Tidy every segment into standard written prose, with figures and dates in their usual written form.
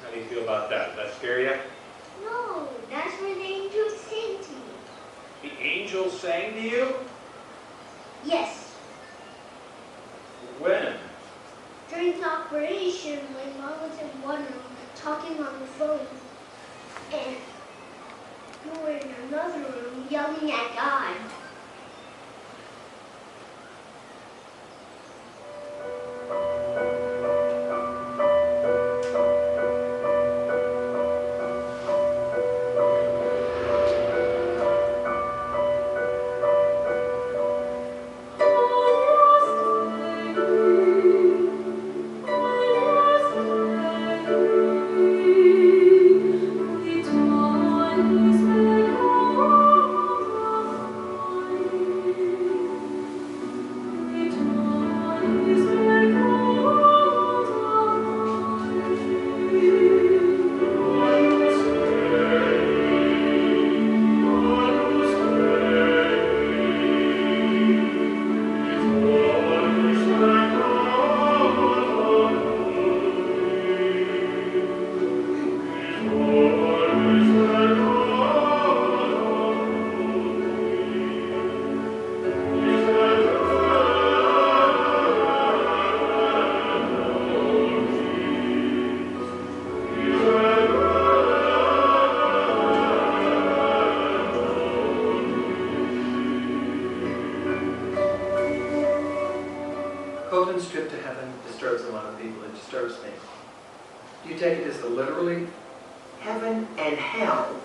How do you feel about that? Does that scare you? No, that's what the angels sang to me. The angels sang to you? Yes. When? During the operation, when Mom was in one room talking on the phone, and you were in another room yelling at God. Colton's trip to heaven disturbs a lot of people. It disturbs me. Do you take it as literally? Heaven and hell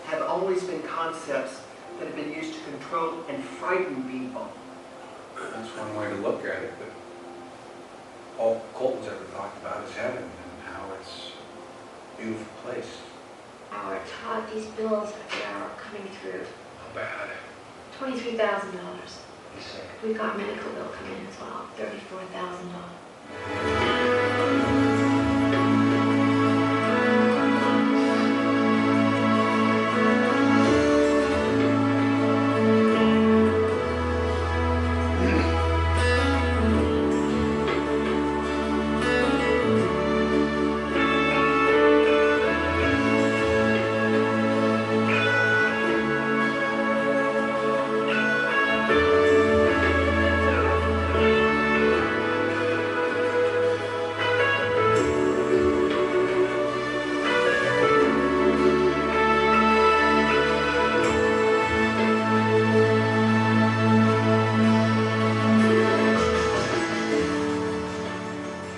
have always been concepts that have been used to control and frighten people. That's one way to look at it, but all Colton's ever talked about is heaven and how it's a beautiful place. Our Todd, these bills are coming through. How bad? $23,000. He's sick. We've got medical bill coming in as well, $34,000.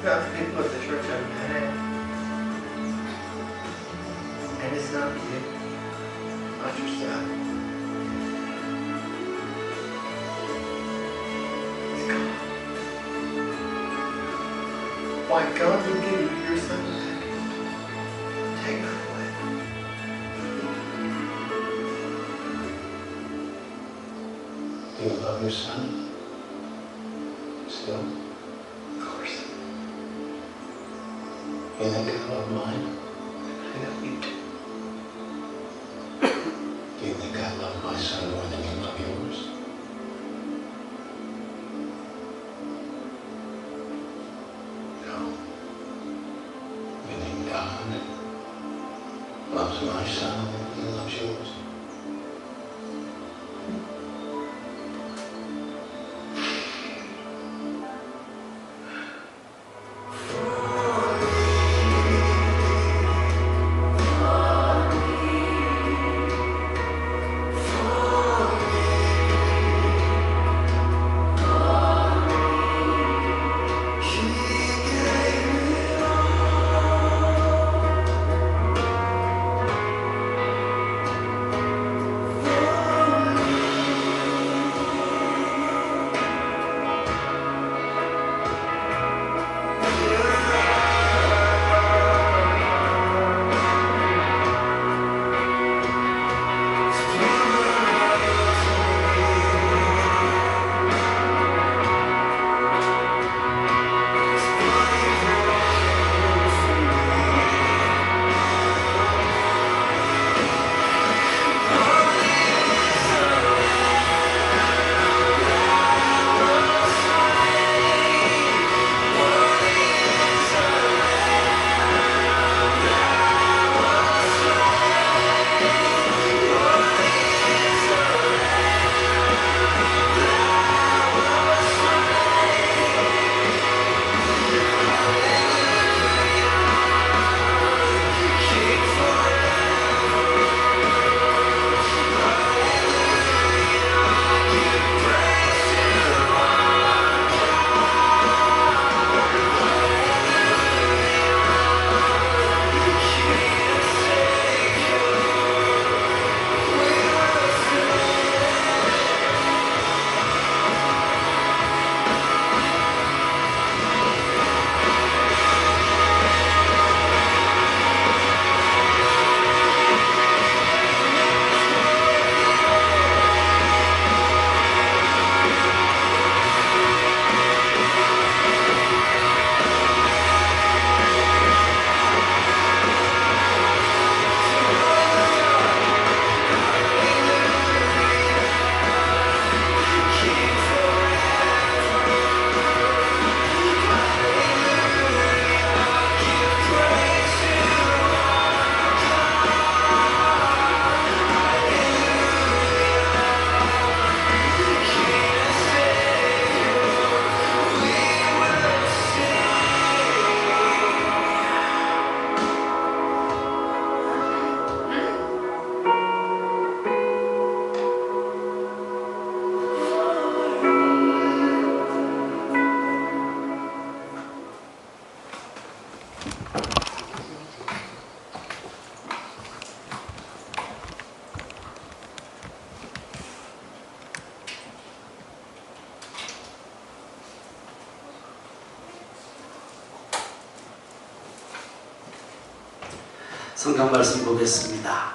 About the people at the church I've met at. And it's not you, not yourself. It's God. Why God will give you your son back. Take that away. Do you love your son? Still? Of course. You think I love mine? I know you do. Do you think I love my son more than you love yours? No. You think God loves my son more than he loves yours? 성경 말씀 보겠습니다.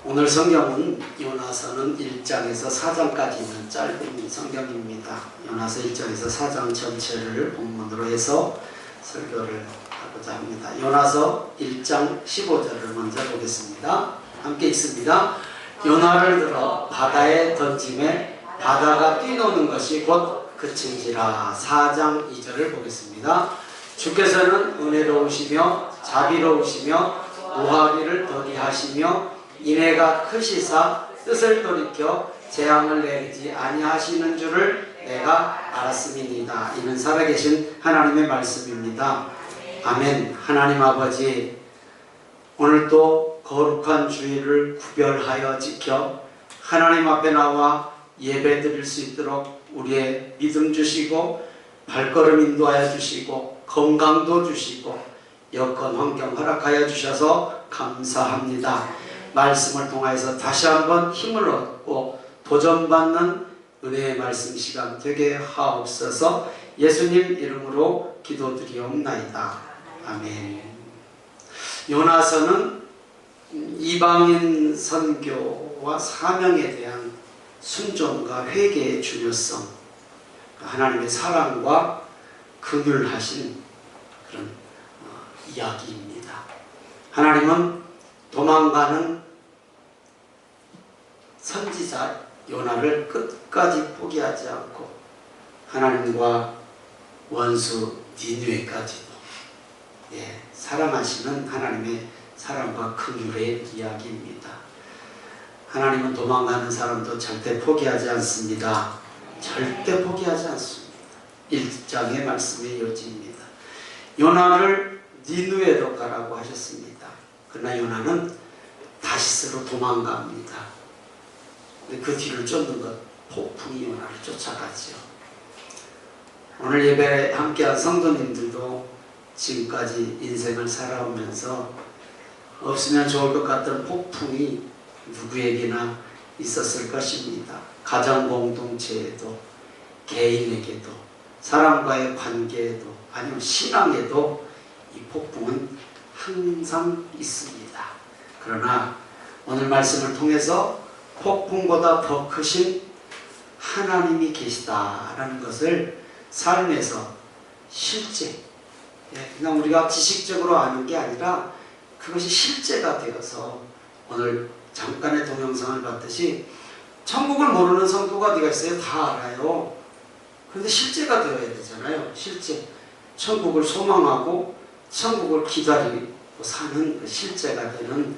오늘 성경은 요나서는 1장에서 4장까지 있는 짧은 성경입니다. 요나서 1장에서 4장 전체를 본문으로 해서 설교를 하고자 합니다. 요나서 1장 15절을 먼저 보겠습니다. 함께 읽습니다. 요나를 들어 바다에 던짐에 바다가 뛰노는 것이 곧 그친지라. 4장 2절을 보겠습니다. 주께서는 은혜로우시며 자비로우시며 무화비를 더디하시며 인애가 크시사 뜻을 돌이켜 재앙을 내리지 아니하시는 줄을 내가 알았음이니이다. 이는 살아계신 하나님의 말씀입니다. 아멘. 하나님 아버지, 오늘도 거룩한 주일을 구별하여 지켜 하나님 앞에 나와 예배 드릴 수 있도록 우리의 믿음 주시고 발걸음 인도하여 주시고 건강도 주시고 여건 환경 허락하여 주셔서 감사합니다. 말씀을 통하여서 다시 한번 힘을 얻고 도전받는 은혜의 말씀 시간 되게 하옵소서. 예수님 이름으로 기도드리옵나이다. 아멘. 요나서는 이방인 선교와 사명에 대한 순종과 회개의 중요성, 하나님의 사랑과 긍휼하신 그런 이야기입니다. 하나님은 도망가는 선지자 요나를 끝까지 포기하지 않고 하나님과 원수 니느웨까지도 사랑하시는 하나님의 사랑과 긍휼의 이야기입니다. 하나님은 도망가는 사람도 절대 포기하지 않습니다. 절대 포기하지 않습니다. 1장의 말씀의 요지입니다. 요나를 니느웨로 가라고 하셨습니다. 그러나 요나는 다시스로 도망갑니다. 그 뒤를 쫓는 것, 폭풍이 요나를 쫓아가죠. 오늘 예배에 함께한 성도님들도 지금까지 인생을 살아오면서 없으면 좋을 것 같던 폭풍이 누구에게나 있었을 것입니다. 가정 공동체에도, 개인에게도, 사람과의 관계에도, 아니면 신앙에도 이 폭풍은 항상 있습니다. 그러나 오늘 말씀을 통해서 폭풍보다 더 크신 하나님이 계시다라는 것을 삶에서 실제, 그냥 우리가 지식적으로 아는 게 아니라 그것이 실제가 되어서 오늘 잠깐의 동영상을 봤듯이 천국을 모르는 성도가 어디가 있어요? 다 알아요. 그런데 실제가 되어야 되잖아요. 실제. 천국을 소망하고 천국을 기다리고 사는 그 실제가 되는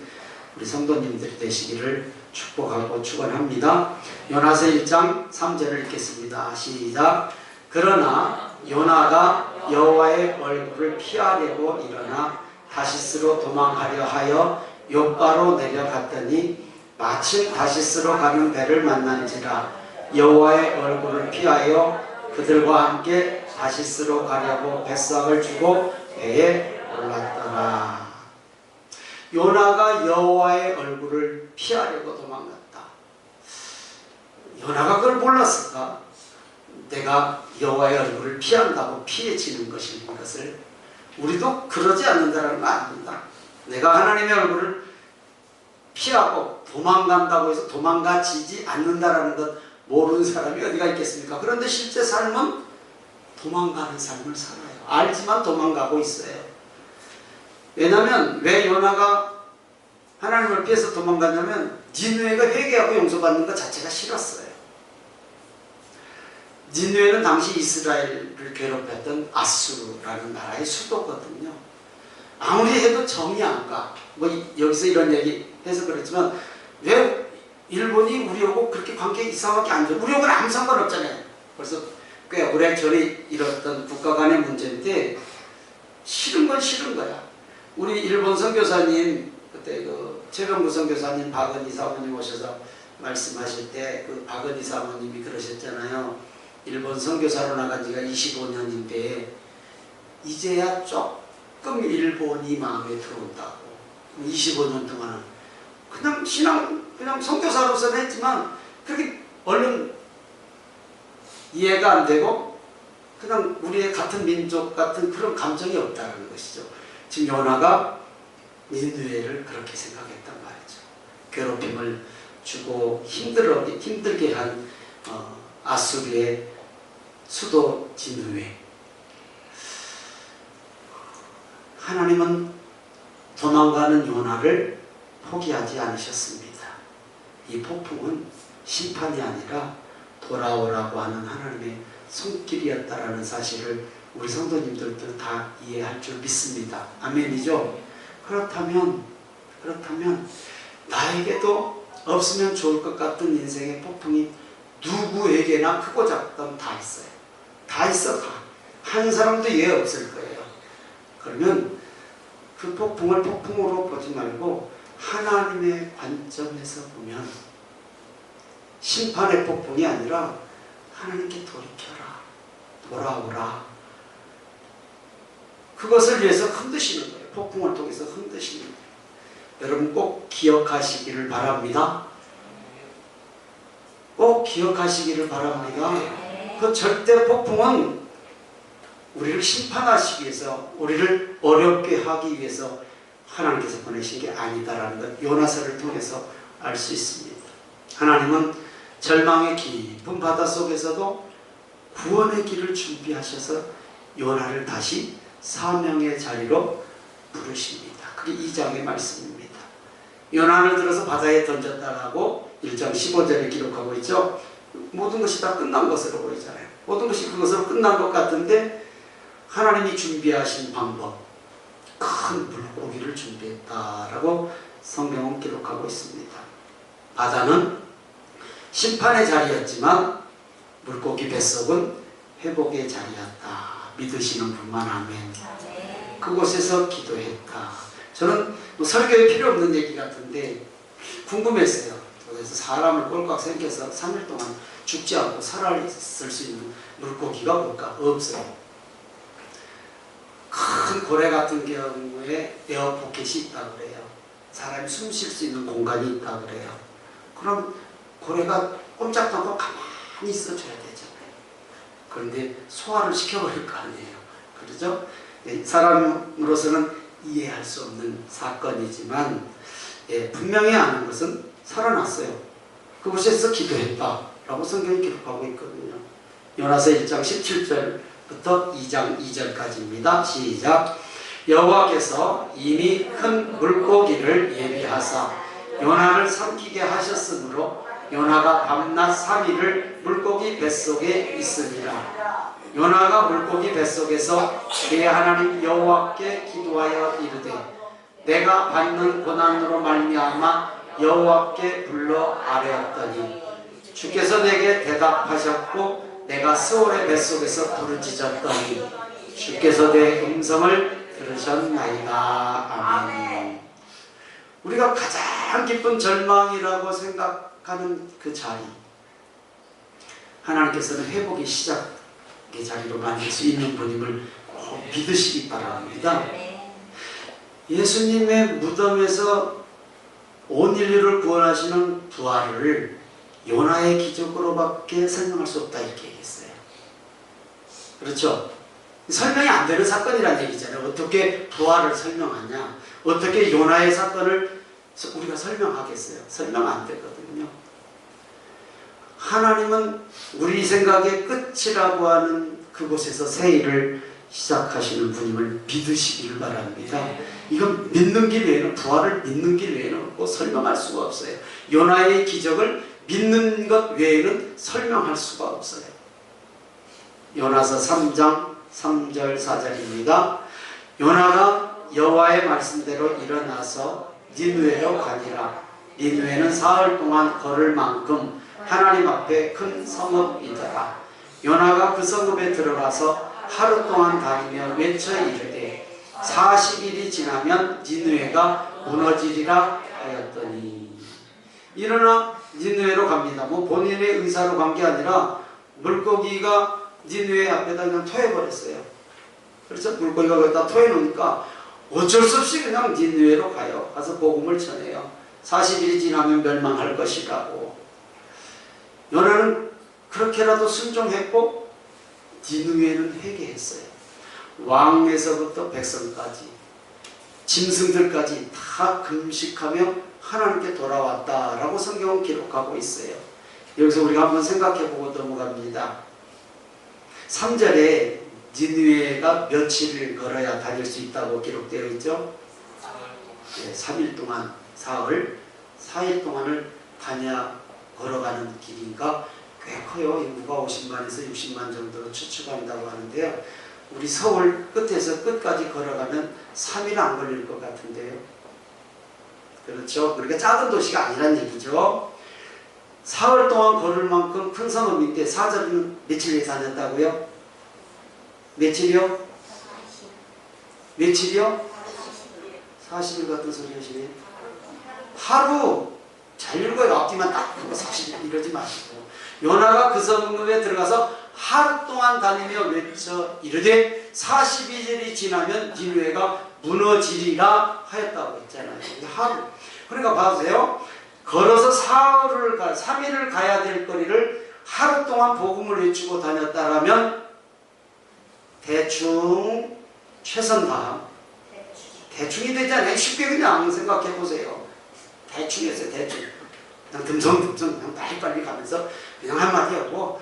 우리 성도님들이 되시기를 축복하고 축원합니다. 요나서 1장 3절을 읽겠습니다. 시작. 그러나 요나가 여호와의 얼굴을 피하려고 일어나 다시스로 도망하려 하여 욥바로 내려갔더니 마침 다시스로 가는 배를 만난지라. 여호와의 얼굴을 피하여 그들과 함께 다시스로 가려고 뱃삭을 주고 배에 올랐더라. 요나가 여호와의 얼굴을 피하려고 도망갔다. 요나가 그걸 몰랐을까? 내가 여호와의 얼굴을 피한다고 피해지는 것을 우리도 그러지 않는다는 거 아닙니다. 내가 하나님의 얼굴을 피하고 도망간다고 해서 도망가지지 않는다는 것 모르는 사람이 어디가 있겠습니까? 그런데 실제 삶은 도망가는 삶을 살아요. 알지만 도망가고 있어요. 왜냐하면 왜 요나가 하나님을 피해서 도망갔냐면 니느웨가 회개하고 용서받는 것 자체가 싫었어요. 니느웨는 당시 이스라엘을 괴롭혔던 아수르라는 나라의 수도거든요. 아무리 해도 정이 안 가. 뭐 여기서 이런 얘기 해서 그렇지만 왜 일본이 우리하고 그렇게 관계 이상하게 안 좋아? 우리하고는 아무 상관없잖아요. 벌써 꽤 오래전에 이뤘던 국가 간의 문제인데 싫은 건 싫은 거야. 우리 일본 선교사님 그때 그 최병구 선교사님 박은희 사모님 오셔서 말씀하실 때 그 박은희 사모님이 그러셨잖아요. 일본 선교사로 나간 지가 25년인데 이제야 조금 일본이 마음에 들어온다고. 25년 동안은 그냥 그냥 선교사로서는 했지만 그렇게 얼른 이해가 안 되고 그냥 우리의 같은 민족 같은 그런 감정이 없다는 것이죠. 지금 요나가 니느웨를 그렇게 생각했단 말이죠. 괴롭힘을 주고 힘들게 한 아수르의 수도 니느웨. 하나님은 도망가는 요나를 포기하지 않으셨습니다. 이 폭풍은 심판이 아니라 돌아오라고 하는 하나님의 손길이었다라는 사실을 우리 성도님들도 다 이해할 줄 믿습니다. 아멘이죠? 그렇다면 나에게도 없으면 좋을 것 같은 인생의 폭풍이 누구에게나 크고 작든 다 있어요. 다 있어, 다. 한 사람도 예 없을 거예요. 그러면 그 폭풍을 폭풍으로 보지 말고 하나님의 관점에서 보면 심판의 폭풍이 아니라 하나님께 돌이켜라, 돌아오라. 그것을 위해서 흔드시는 거예요. 폭풍을 통해서 흔드시는 거예요. 여러분 꼭 기억하시기를 바랍니다. 꼭 기억하시기를 바랍니다. 그 절대 폭풍은 우리를 심판하시기 위해서, 우리를 어렵게 하기 위해서 하나님께서 보내신 게 아니다라는 것, 요나서를 통해서 알 수 있습니다. 하나님은 절망의 깊은 바다 속에서도 구원의 길을 준비하셔서 요나를 다시 사명의 자리로 부르십니다. 그게 2장의 말씀입니다. 요나를 들어서 바다에 던졌다라고 1장 15절에 기록하고 있죠. 모든 것이 다 끝난 것으로 보이잖아요. 모든 것이 그것으로 끝난 것 같은데 하나님이 준비하신 방법, 큰 물고기를 준비했다라고 성경은 기록하고 있습니다. 바다는 심판의 자리였지만 물고기 뱃속은 회복의 자리였다. 믿으시는 분만 아멘. 그곳에서 기도했다. 저는 뭐 설교에 필요 없는 얘기 같은데 궁금했어요. 그래서 사람을 꼴깍 생겨서 3일 동안 죽지 않고 살아있을 수 있는 물고기가 뭘까? 없어요. 큰 고래 같은 경우에 에어포켓이 있다고 그래요. 사람이 숨 쉴 수 있는 공간이 있다고 그래요. 그럼 고래가 꼼짝도 않고 가만히 있어줘야 되잖아요. 그런데 소화를 시켜버릴 거 아니에요. 그렇죠? 사람으로서는 이해할 수 없는 사건이지만 분명히 아는 것은 살아났어요. 그곳에서 기도했다라고 성경이 기록하고 있거든요. 요나서 1장 17절부터 2장 2절까지입니다. 시작. 여호와께서 이미 큰 물고기를 예비하사 요나를 삼키게 하셨으므로 요나가 밤낮 3일을 물고기 뱃속에 있으니라. 요나가 물고기 뱃속에서 그의 하나님 여호와께 기도하여 이르되 내가 받는 고난으로 말미암아 여호와께 불러 아뢰었더니 주께서 내게 대답하셨고 내가 스올의 뱃속에서 부르짖었더니 주께서 내 음성을 들으셨나이다. 아멘. 우리가 가장 기쁜 절망이라고 생각하는 그 자리, 하나님께서는 회복의 시작의 자리로 만들 수 있는 분임을 꼭 믿으시기 바랍니다. 예수님의 무덤에서 온 인류를 구원하시는 부활을 요나의 기적으로밖에 설명할 수 없다 이렇게 얘기했어요. 그렇죠? 설명이 안 되는 사건이란 얘기잖아요. 어떻게 부활을 설명하냐? 어떻게 요나의 사건을 우리가 설명하겠어요? 설명 안 되거든요. 하나님은 우리 생각의 끝이라고 하는 그곳에서 새 일을 시작하시는 분임을 믿으시기를 바랍니다. 이건 믿는 길 외에는, 부활을 믿는 길 외에는 없고 설명할 수가 없어요. 요나의 기적을 믿는 것 외에는 설명할 수가 없어요. 요나서 3장 3절 4절입니다. 요나가 여호와의 말씀대로 일어나서 니느웨로 가니라. 니느웨는 사흘 동안 걸을 만큼 하나님 앞에 큰 성읍이더라. 요나가 그 성읍에 들어가서 하루 동안 다니며 외쳐 이르되 40일이 지나면 니느웨가 무너지리라 하였더니. 일어나 니느웨로 갑니다. 뭐 본인의 의사로 간 게 아니라 물고기가 니느웨 앞에다 그냥 토해버렸어요. 그래서 물고기가 거기다 토해놓으니까 어쩔 수 없이 그냥 니느웨로 가요. 가서 복음을 전해요. 40일이 지나면 멸망할 것이라고. 요나는 그렇게라도 순종했고 니느웨는 회개했어요. 왕에서부터 백성까지 짐승들까지 다 금식하며 하나님께 돌아왔다라고 성경은 기록하고 있어요. 여기서 우리가 한번 생각해보고 넘어갑니다. 3절에 니느웨가 며칠을 걸어야 다닐 수 있다고 기록되어 있죠. 3일 동안, 사흘, 4일 동안을 다녀야 걸어가는 길이니까 꽤 커요. 인구가 50만에서 60만 정도로 추측한다고 하는데요. 우리 서울 끝에서 끝까지 걸어가면 3일 안 걸릴 것 같은데요. 그렇죠. 그러니까 작은 도시가 아니란 얘기죠. 사흘 동안 걸을 만큼 큰 성읍인데 4절은 며칠 다녔다고요? 며칠이요? 며칠이요? 40일 같은 소리 하시네. 하루 잘 읽어요. 앞뒤만 딱 보고 40일 이러지 마시고. 요나가 그 성읍에 들어가서 하루 동안 다니며 외쳐 이르되 42일이 지나면 니느웨가 무너지리라 하였다고 했잖아요. 하루. 그러니까 봐주세요. 걸어서 3일을 가야 될 거리를 하루 동안 복음을 외치고 다녔다라면 대충 최선 다함. 대충이 되지 않아요. 쉽게 그냥 생각해 보세요. 대충 했어요. 대충. 그냥 듬성듬성 그냥 빨리빨리 가면서 그냥 한마디 하고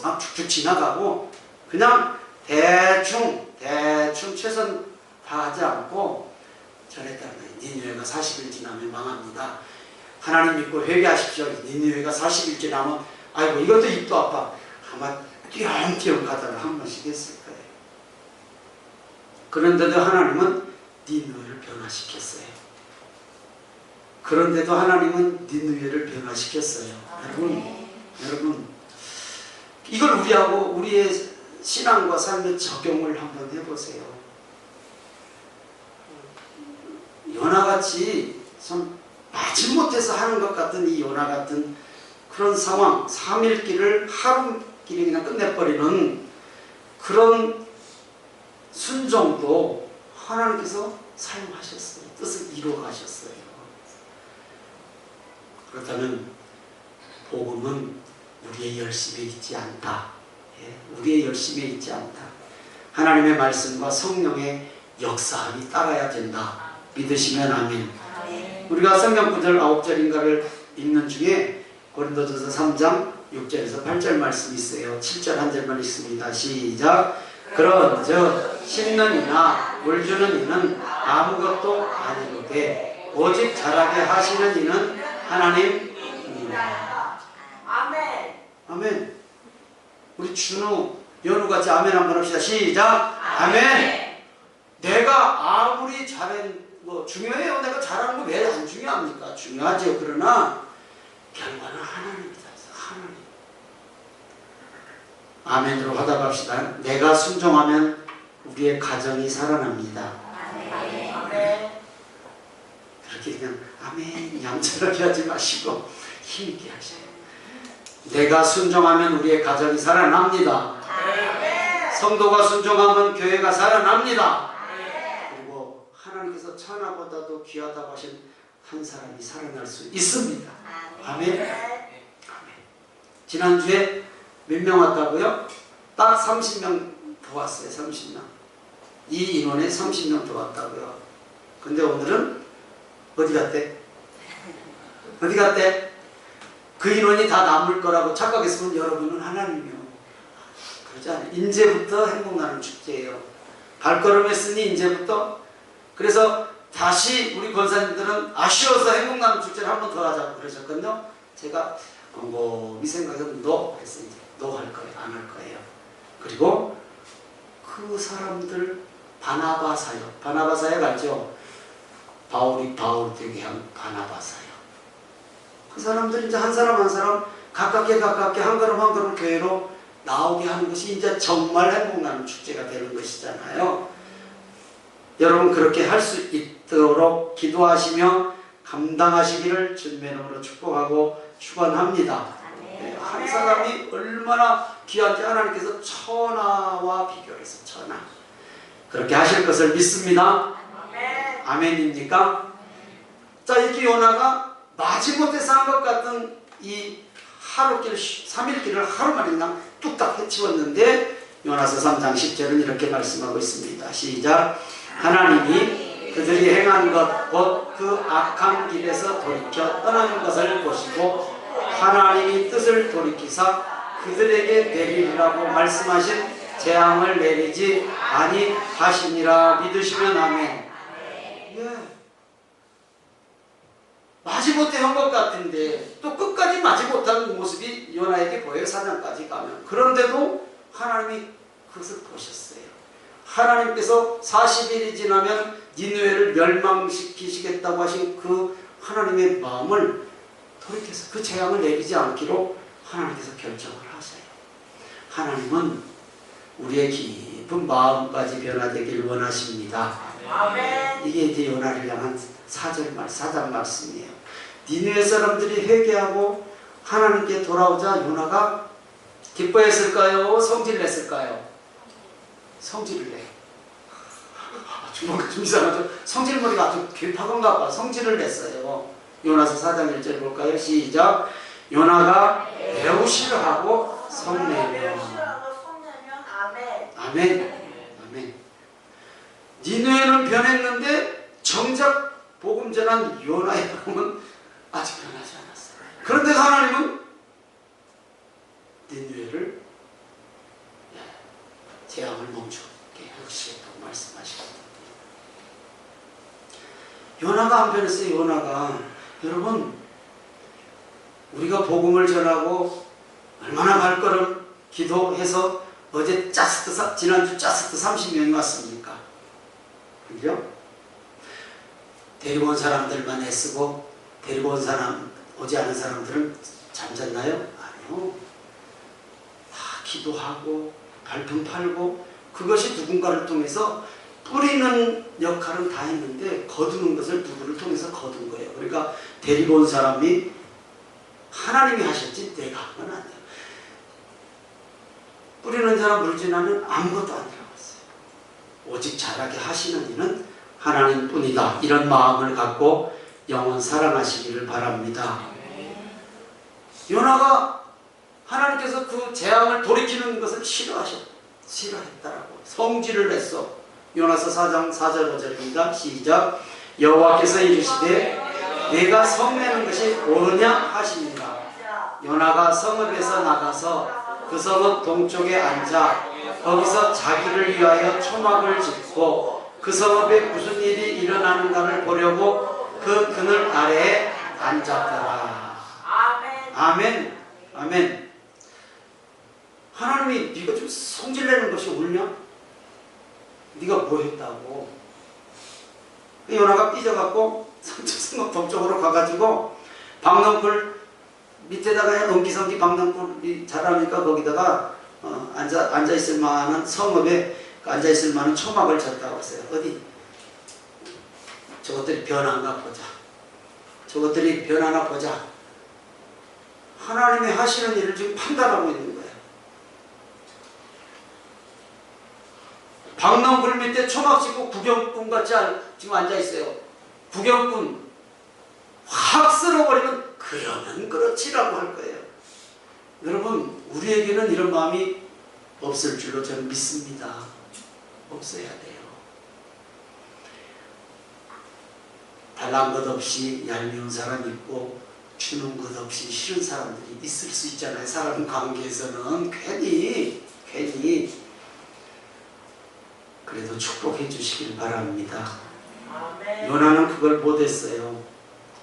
막 쭉쭉 지나가고 그냥 대충 최선 다하지 않고 저랬다는 거예요. 니느웨가 40일 지나면 망합니다. 하나님 믿고 회개하십시오. 니느웨가 40일 지나면 아이고 이것도 입도 아파. 아마 띄엄띄엄 가다가 한 번씩 했을 거예요. 그런데도 하나님은 니느웨를 변화시켰어요. 그런데도 하나님은 니느웨를 변화시켰어요. 여러분 이걸 우리의 신앙과 삶의 적용을 한번 해보세요. 요나같이 참 마지못해서 하는 것 같은 이 요나 같은 그런 상황, 3일 길을 하루 길에 그냥 끝내버리는 그런 순종도 하나님께서 사용하셨어요. 뜻을 이루어가셨어요. 그렇다면 복음은 우리의 열심에 있지 않다. 우리의 열심에 있지 않다. 하나님의 말씀과 성령의 역사함이 따라야 된다. 믿으시면 아멘. 우리가 성경 구절 9절인가를 읽는 중에 고린도전서 3장 6절에서 8절 말씀이 있어요. 7절 한 절만 읽습니다. 시작. 그런즉 심는 이나 물 주는 이는 아무것도 아니로되 오직 자라게 하시는 이는 하나님입니다. 아멘. 아멘. 우리 준우, 연우같이 아멘 한번 합시다. 시작. 아멘. 내가 아무리 중요해요. 내가 잘하는 거 왜 안 중요합니까? 중요하죠. 그러나 결과는 하나님이다. 하나님. 아멘으로 하다 갑시다. 내가 순종하면 우리의 가정이 살아납니다. 아멘. 그렇게 그냥 아멘 얌전하게 하지 마시고 힘있게 하세요. 내가 순종하면 우리의 가정이 살아납니다. 성도가 순종하면 교회가 살아납니다. 그리고 하나님께서 천하보다도 귀하다고 하신 한 사람이 살아날 수 있습니다. 아멘. 지난주에 몇 명 왔다고요? 딱 30명 더 왔어요. 30명. 이 인원에 30명 더 왔다고요. 근데 오늘은 어디 갔대? 어디 갔대? 그 인원이 다 남을 거라고 착각했으면 여러분은 하나님이요. 그러지 않아요. 이제부터 행복나는 축제예요. 발걸음했으니 이제부터. 그래서 다시 우리 권사님들은 아쉬워서 행복나는 축제를 한 번 더 하자고 그러셨거든요. 제가 곰곰이 생각해서 너 했어요. 이제 너 할 거예요. 안 할 거예요. 그리고 그 사람들 바나바사요. 바나바사요 알죠? 바울이 바울 되게 한 바나바사요. 그 사람들 이제 한 사람 한 사람 가깝게 한 걸음 한 걸음 교회로 나오게 하는 것이 이제 정말 행복나는 축제가 되는 것이잖아요. 여러분 그렇게 할 수 있도록 기도하시며 감당하시기를 주님의 이름으로 축복하고 축원합니다. 한 사람이 얼마나 귀한지 하나님께서 천하와 비교해서 천하 그렇게 하실 것을 믿습니다. 아멘입니까? 자, 이렇게 요나가 마지못해서 한 것 같은 이 하루길 3일길을 하루 만에 그냥 뚝딱 해치웠는데 요나서 3장 10절은 이렇게 말씀하고 있습니다. 시작. 하나님이 그들이 행한 것 곧 그 악한 길에서 돌이켜 떠나는 것을 보시고 하나님이 뜻을 돌이키사 그들에게 내리리라고 말씀하신 재앙을 내리지 아니하시니라 믿으시면 아멘. 예. 마지못해 한 것 같은데 또 끝까지 마지못한 모습이 요나에게 보여요. 사장까지 가면. 그런데도 하나님이 그것을 보셨어요. 하나님께서 40일이 지나면 니느웨를 멸망시키시겠다고 하신 그 하나님의 마음을 돌이켜서 그 재앙을 내리지 않기로 하나님께서 결정을 하세요. 하나님은 우리의 깊은 마음까지 변화되길 원하십니다. 아멘. 이게 이제 요나를 향한 사장 말씀이에요. 니느웨 사람들이 회개하고 하나님께 돌아오자 요나가 기뻐했을까요? 성질을 냈을까요? 성질을 내. 좀 이상하죠? 성질머리가 아주 괴팍한가 봐. 성질을 냈어요. 요나서 4장 1절 볼까요? 시작. 요나가 매우 싫어하고 성내며. 아멘. 아멘. 아멘. 니느웨는 변했는데 정작 복음 전한 요나의 마음은 아직 변하지 않았어요. 그런데 하나님은 니느웨를 재앙을 멈추게 하시겠다고 말씀하십니다. 요나가 안 변했어요. 요나가. 여러분, 우리가 복음을 전하고 얼마나 발걸음 기도해서 어제 지난주 짜스트 30명이 왔습니까? 그죠? 데리고 온 사람들만 애쓰고 데리고 온 사람, 오지 않은 사람들은 잠잤나요? 아니요. 다 기도하고 발품 팔고 그것이 누군가를 통해서 뿌리는 역할은 다 했는데 거두는 것을 누구를 통해서 거둔 거예요. 그러니까 데리고 온 사람이 하나님이 하셨지 내가 한 건 아니에요. 뿌리는 사람 물지나는 아무것도 안 들어갔어요. 오직 자라게 하시는 이는 하나님뿐이다. 이런 마음을 갖고 영원 사랑하시기를 바랍니다. 요나가 하나님께서 그 재앙을 돌이키는 것을 싫어했다라고 성질을 냈어. 요나서 4장 4절 5절입니다. 시작. 여호와께서 이르시되 내가 성내는 것이 옳으냐 하시니라. 요나가 성읍에서 나가서 그 성읍 동쪽에 앉아 거기서 자기를 위하여 초막을 짓고 그 성읍에 무슨 일이 일어나는가를 보려고 그 그늘 아래에 앉았더라. 아멘. 아멘. 하나님이 네가 좀 성질내는 것이 옳냐? 네가 뭐 했다고? 요나가 삐져갖고 성읍 동쪽으로 가가지고 방랑굴 밑에다가 엉기성기 방랑굴이 자라니까 거기다가 앉아있을 만한 성읍에 앉아있을 만한 초막을 쳤다고 했어요. 어디? 저것들이 변하나 보자. 저것들이 변하나 보자. 하나님이 하시는 일을 지금 판단하고 있는 거예요. 방랑굴 밑에 초막 짓고 구경꾼같이 지금 앉아있어요. 구경꾼 확 쓸어버리면 그러면 그렇지라고 할 거예요. 여러분, 우리에게는 이런 마음이 없을 줄로 저는 믿습니다. 없어야 돼요. 달란 것 없이 얄미운 사람 있고 주는 것 없이 싫은 사람들이 있을 수 있잖아요. 사람 관계에서는 괜히 그래도 축복해 주시길 바랍니다. 요나는 그걸 못했어요.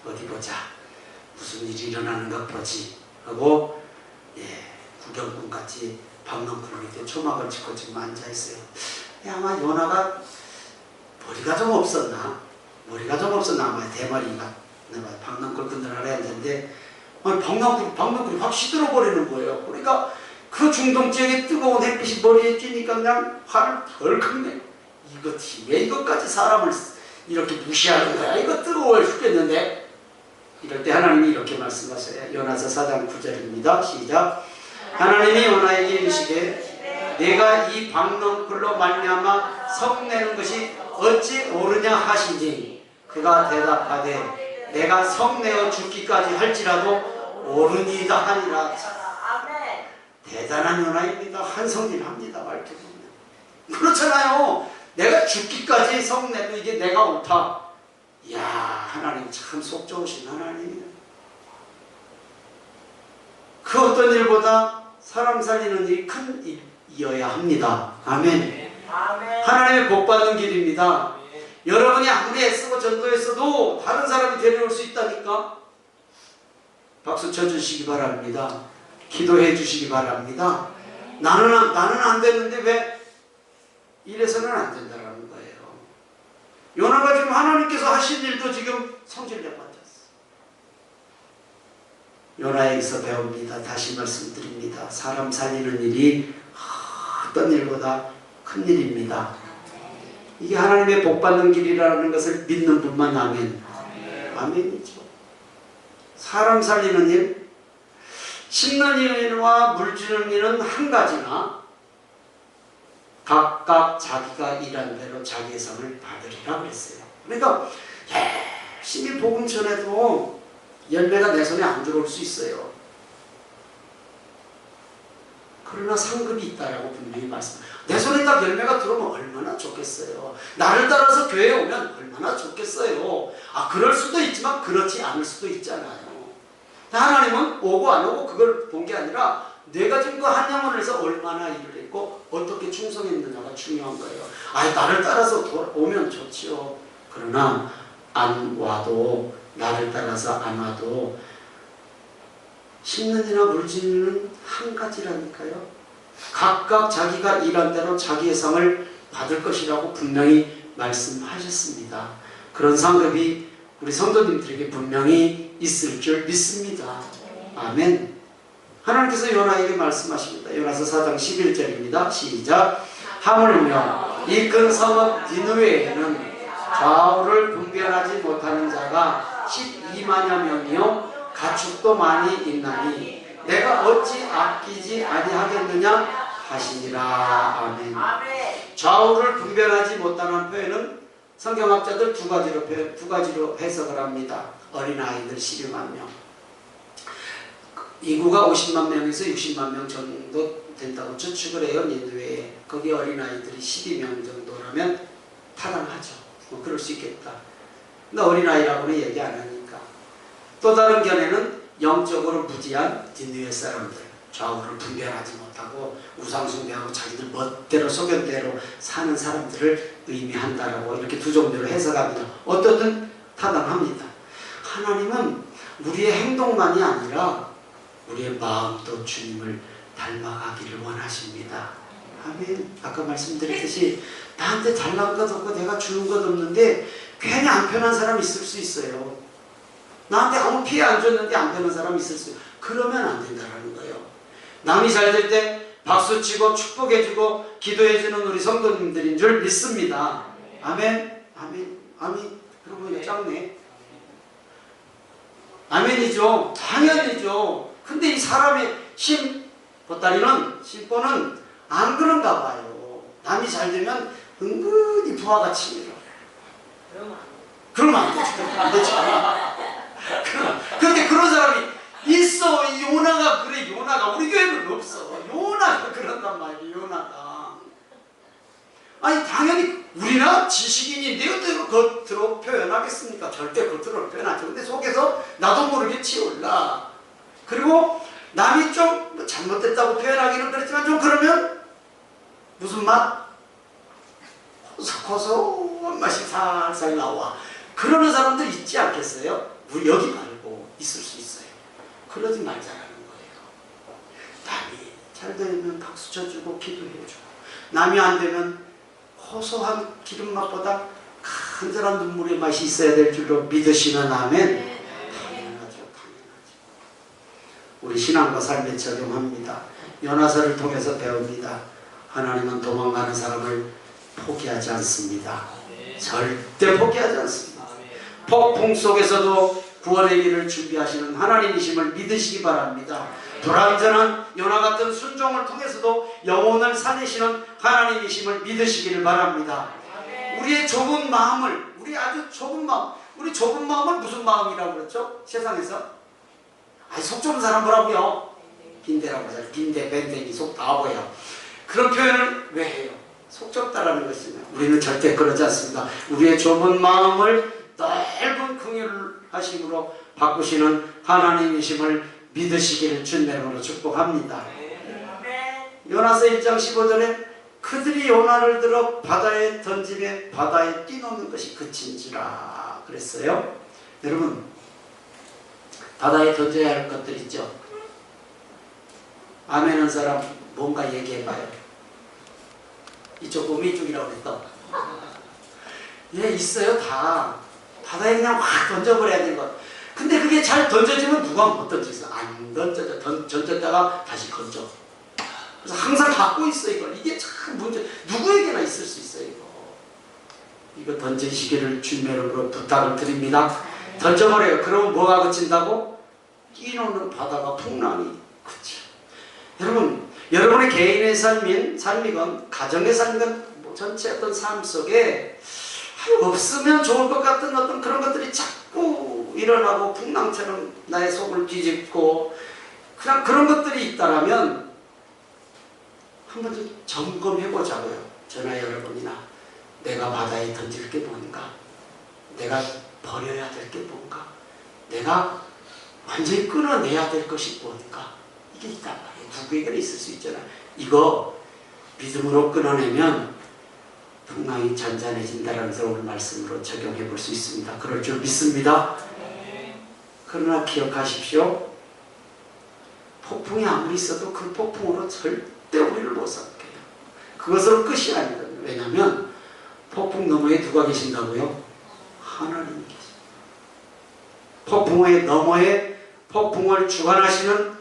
어디 보자. 무슨 일이 일어나는가 보지 하고 구경꾼같이 방랑굴 밑에 초막을 짓고 지금 앉아있어요. 아마 요나가 머리가 좀 없었나 아마 대머리가 방랑굴 그늘 아래 앉았는데 방랑굴이 확 시들어버리는 거예요. 그러니까 그 중동 지역의 뜨거운 햇빛이 머리에 찌니까 그냥 화를 덜컥 내요. 왜 이것까지 사람을 이렇게 무시하는 거야? 이거 뜨거워 죽겠는데. 이럴 때 하나님이 이렇게 말씀하세요. 요나서 4장 9절입니다. 시작. 하나님이 요나에게 이르시되 내가 이 방랑굴로 말미암아 성내는 것이 어찌 옳으냐 하시니 그가 대답하되 내가 성내어 죽기까지 할지라도 옳으니이다 하니라. 대단한 요나입니다. 한성질합니다. 말투 보면. 그렇잖아요. 내가 죽기까지 성내도 이게 내가 옳다. 이야, 하나님 참 속 좋으신 하나님이에요. 그 어떤 일보다 사람 살리는 일이 큰 일이어야 합니다. 아멘. 하나님의 복 받는 길입니다. 여러분이 아무리 애쓰고 전도했어도 다른 사람이 데려올 수 있다니까. 박수 쳐주시기 바랍니다. 기도해 주시기 바랍니다. 나는 안 되는데 왜 이래서는 안 된다는 거예요. 요나가 지금 하나님께서 하신 일도 지금 성질내 빠졌어. 요나에게서 배웁니다. 다시 말씀드립니다. 사람 살리는 일이 어떤 일보다 큰 일입니다. 이게 하나님의 복 받는 길이라는 것을 믿는 분만 아멘. 아멘이죠. 사람 살리는 일, 심는 일과 물 주는 일은 한 가지나 각각 자기가 일한 대로 자기의 상을 받으리라 그랬어요. 그러니까 열심히 복음 전해도 열매가 내 손에 안 들어올 수 있어요. 그러나 상급이 있다라고 분명히 말씀해요. 내 손에 딱 열매가 들어오면 얼마나 좋겠어요. 나를 따라서 교회에 오면 얼마나 좋겠어요. 그럴 수도 있지만 그렇지 않을 수도 있잖아요. 하나님은 오고 안 오고 그걸 본 게 아니라 내가 지금 그 한 영혼에서 얼마나 일을 했고 어떻게 충성했느냐가 중요한 거예요. 나를 따라서 오면 좋지요. 그러나 안 와도, 나를 따라서 안 와도 심는 이나 물지는 한 가지라니까요. 각각 자기가 일한 대로 자기의 상을 받을 것이라고 분명히 말씀하셨습니다. 그런 상급이 우리 성도님들에게 분명히 있을 줄 믿습니다. 아멘. 하나님께서 요나에게 말씀하십니다. 요나서 4장 11절입니다. 시작. 하물며 이 큰 성읍 니느웨에는 좌우를 분별하지 못하는 자가 12만여 명이요 가축도 많이 있나니 내가 어찌 아끼지 아니하겠느냐 하시니라. 아멘. 좌우를 분별하지 못하는 표현은 성경학자들 두 가지로 해석을 합니다. 어린아이들 12만 명. 인구가 50만 명에서 60만 명 정도 된다고 추측을 해요. 니느웨에. 거기 어린아이들이 12명 정도라면 타당하죠. 그럴 수 있겠다. 근데 어린아이라고는 얘기 안 하니까. 또 다른 견해는 영적으로 무지한 니느웨 사람들, 좌우를 분별하지 못하고 우상숭배하고 자기들 멋대로 소견대로 사는 사람들을 의미한다라고 이렇게 두 종류로 해석합니다. 어떻든 타당합니다. 하나님은 우리의 행동만이 아니라 우리의 마음도 주님을 닮아가기를 원하십니다. 아멘. 아까 말씀드렸듯이 나한테 달라는 것 없고 내가 주는 것 없는데 괜히 안 편한 사람이 있을 수 있어요. 나한테 아무 피해 안 줬는데 안 편한 사람이 있을 수 있어요. 그러면 안 된다는 거예요. 남이 잘 될 때 박수치고 축복해주고 기도해주는 우리 성도님들인 줄 믿습니다. 아멘. 아멘. 아멘. 그러면 작네. 아멘이죠. 당연히죠. 근데 이 사람의 심보는 안 그런가 봐요. 남이 잘 되면 은근히 부하가 치밀어. 그러면 안 되죠. 그런데 그런 사람이 있어. 요나가 그래. 요나가 우리 교회는 없어. 요나가 그런단 말이에요. 요나가. 당연히 우리나 지식인인데 겉으로 표현하겠습니까? 절대 겉으로 표현하죠. 근데 속에서 나도 모르게 치올라. 그리고 남이 좀 잘못됐다고 표현하기는 그렇지만 좀 그러면 무슨 맛? 고소한 맛이 살살 나와. 그러는 사람들 있지 않겠어요? 우리 여기 말고 있을 수 있어요. 그러지 말자라는 거예요. 남이 잘 되면 박수 쳐주고 기도해주고, 남이 안 되면 고소한 기름맛보다 간절한 눈물의 맛이 있어야 될 줄로 믿으시는 아멘. 우리 신앙과 삶에 적용합니다. 요나서를 통해서 배웁니다. 하나님은 도망가는 사람을 포기하지 않습니다. 절대 포기하지 않습니다. 폭풍 속에서도 구원의 길을 준비하시는 하나님이심을 믿으시기 바랍니다. 불완전한 요나 같은 순종을 통해서도 영혼을 살리시는 하나님이심을 믿으시기를 바랍니다. 우리의 좁은 마음을, 우리 좁은 마음을 무슨 마음이라고 그랬죠? 세상에서 속 좁은 사람 뭐라고요? 빈대라고 하잖아요. 빈대, 밴댕이, 속 다 보여. 그런 표현을 왜 해요? 속 좁다라는 것이냐. 우리는 절대 그러지 않습니다. 우리의 좁은 마음을 넓은 긍휼하심으로 바꾸시는 하나님이심을 믿으시기를 주님으로 축복합니다. 요나서 1장 15절에 그들이 요나를 들어 바다에 던짐에 바다에 뛰노는 것이 그친지라 그랬어요. 여러분, 바다에 던져야 할 것들 있죠. 아멘한 사람 뭔가 얘기해봐요. 이쪽 보면 이쪽이라고 그랬다. 예, 있어요. 다 바다에 그냥 확 던져버려야 되는 것. 근데 그게 잘 던져지면 누가 못 던지겠어. 안 던져져. 던졌다가 다시 건져. 그래서 항상 갖고 있어 이걸. 이게 참 문제. 누구에게나 있을 수 있어요 이거 던지시기를 주님으로 부탁을 드립니다. 던져버려요. 그러면 뭐가 그친다고? 뛰노는 바다가 풍랑이 그쳐. 여러분, 여러분의 개인의 삶이건 가정의 삶이건 뭐 전체 어떤 삶 속에 없으면 좋을 것 같은 어떤 그런 것들이 자꾸 일어나고 풍랑처럼 나의 속을 뒤집고 그냥 그런 것들이 있다라면 한번 좀 점검해 보자고요. 저나 여러분이나 내가 바다에 던질 게 뭔가, 내가 버려야 될 게 뭔가, 내가 완전히 끊어내야 될 것이 뭔가, 이게 있단 말이에요. 누구에게나 있을 수 있잖아. 이거 믿음으로 끊어내면 풍랑이 잔잔해진다는 것을 오늘 말씀으로 적용해 볼 수 있습니다. 그럴 줄 믿습니다. 그러나 기억하십시오. 폭풍이 아무리 있어도 그 폭풍으로 절대 우리를 못 삼켜요. 그것으로 끝이 아니거든요. 왜냐하면 폭풍 너머에 누가 계신다고요? 하나님이 계십니다. 폭풍의 너머에 폭풍을 주관하시는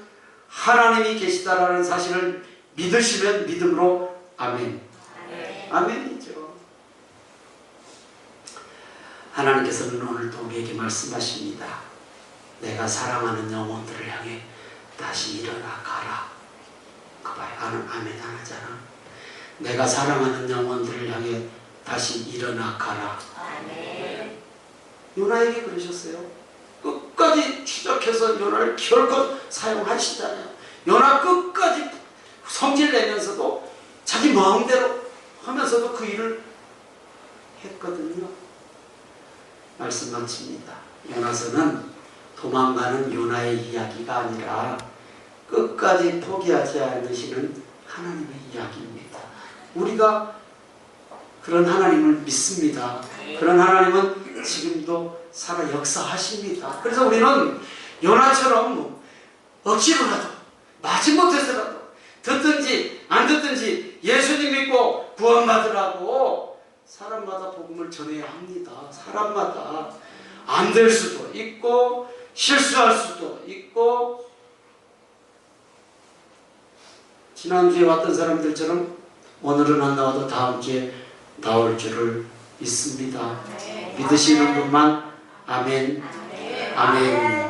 하나님이 계시다라는 사실을 믿으시면 믿음으로 아멘. 아멘이죠. 하나님께서는 오늘도 우리에게 말씀하십니다. 내가 사랑하는 영혼들을 향해 다시 일어나 가라. 그 봐요. 아멘 안 하잖아. 내가 사랑하는 영혼들을 향해 다시 일어나 가라. 아멘. 요나에게 그러셨어요. 끝까지 추적해서 요나를 결코 사용하시잖아요. 요나 끝까지 성질 내면서도 자기 마음대로 하면서도 그 일을 했거든요. 말씀 마칩니다. 요나서는 도망가는 요나의 이야기가 아니라 끝까지 포기하지 않으시는 하나님의 이야기입니다. 우리가 그런 하나님을 믿습니다. 그런 하나님은 지금도 살아 역사하십니다. 그래서 우리는 요나처럼 억지로라도 마지못해서라도 듣든지 안 듣든지 예수님 믿고 구원받으라고 사람마다 복음을 전해야 합니다. 사람마다 안 될 수도 있고 실수할 수도 있고 지난주에 왔던 사람들처럼 오늘은 안 나와도 다음 주에 나올 줄을 믿습니다. 믿으시는 분만 아멘. 아멘.